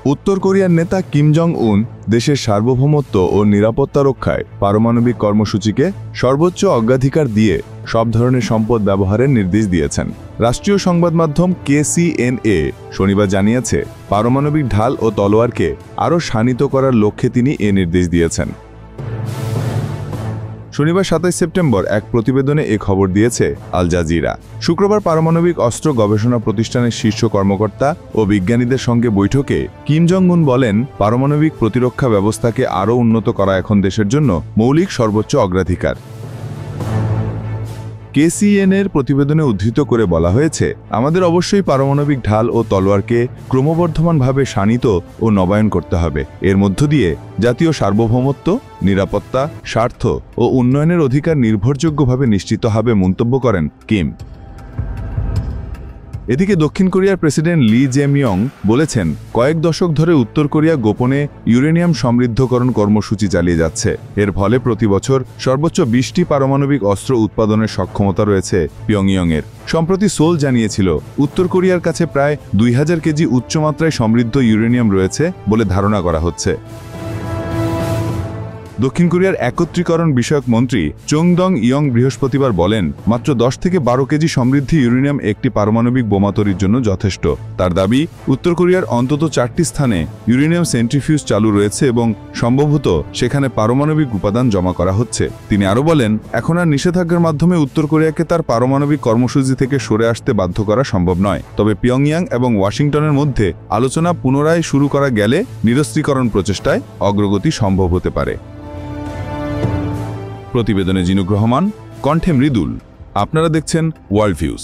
উত্তর কোরিয়ার নেতা কিম জং উন দেশের সার্বভৌমত্ব ও নিরাপত্তা রক্ষায় পারমাণবিক কর্মসূচিকে সর্বোচ্চ অগ্রাধিকার দিয়ে সব ধরনের সম্পদ ব্যবহারের নির্দেশ দিয়েছেন। রাষ্ট্রীয় সংবাদ মাধ্যম KCNA শনিবার জানিয়েছে, পারমাণবিক ঢাল ও তলোয়ারকে আরও শানিত করার লক্ষ্যে তিনি এ নির্দেশ দিয়েছেন। শনিবার 27 সেপ্টেম্বর এক প্রতিবেদনে এ খবর দিয়েছে আল জাজিরা। শুক্রবার পারমাণবিক অস্ত্র গবেষণা প্রতিষ্ঠানের শীর্ষ কর্মকর্তা ও বিজ্ঞানীদের সঙ্গে বৈঠকে কিম জং উন বলেন, পারমাণবিক প্রতিরক্ষা ব্যবস্থাকে আরও উন্নত করা এখন দেশের জন্য মৌলিক সর্বোচ্চ অগ্রাধিকার। KCNA-এর প্রতিবেদনে উদ্ধৃত করে বলা হয়েছে, আমাদের অবশ্যই পারমাণবিক ঢাল ও তলোয়ারকে ক্রমবর্ধমানভাবে শানিত ও নবায়ন করতে হবে। এর মধ্য দিয়ে জাতীয় সার্বভৌমত্ব, নিরাপত্তা, স্বার্থ ও উন্নয়নের অধিকার নির্ভরযোগ্যভাবে নিশ্চিত হবে, মন্তব্য করেন কিম। এদিকে দক্ষিণ কোরিয়ার প্রেসিডেন্ট লি জে-মিয়ং বলেছেন, কয়েক দশক ধরে উত্তর কোরিয়া গোপনে ইউরেনিয়াম সমৃদ্ধকরণ কর্মসূচি চালিয়ে যাচ্ছে। এর ফলে প্রতি বছর সর্বোচ্চ 20টি পারমাণবিক অস্ত্র উৎপাদনের সক্ষমতা রয়েছে পিয়ংইয়ংয়ের। সম্প্রতি সোল জানিয়েছিল, উত্তর কোরিয়ার কাছে প্রায় 2000 কেজি উচ্চমাত্রায় সমৃদ্ধ ইউরেনিয়াম রয়েছে বলে ধারণা করা হচ্ছে। দক্ষিণ কোরিয়ার একত্রীকরণ বিষয়ক মন্ত্রী চং দং ইয়ং বৃহস্পতিবার বলেন, মাত্র 10 থেকে 12 কেজি সমৃদ্ধ ইউরেনিয়াম একটি পারমাণবিক বোমা তৈরির জন্য যথেষ্ট। তার দাবি, উত্তর কোরিয়ার অন্তত 4টি স্থানে ইউরেনিয়াম সেন্ট্রিফিউজ চালু রয়েছে এবং সম্ভবত সেখানে পারমাণবিক উপাদান জমা করা হচ্ছে। তিনি আরও বলেন, এখন আর নিষেধাজ্ঞার মাধ্যমে উত্তর কোরিয়াকে তার পারমাণবিক কর্মসূচি থেকে সরে আসতে বাধ্য করা সম্ভব নয়। তবে পিয়ংইয়াং এবং ওয়াশিংটনের মধ্যে আলোচনা পুনরায় শুরু করা গেলে নিরস্ত্রীকরণ প্রচেষ্টায় অগ্রগতি সম্ভব হতে পারে। প্রতিবেদনে জিনুক রহমান, কণ্ঠে মৃদুল। আপনারা দেখছেন ওয়ার্ল্ড ভিউজ।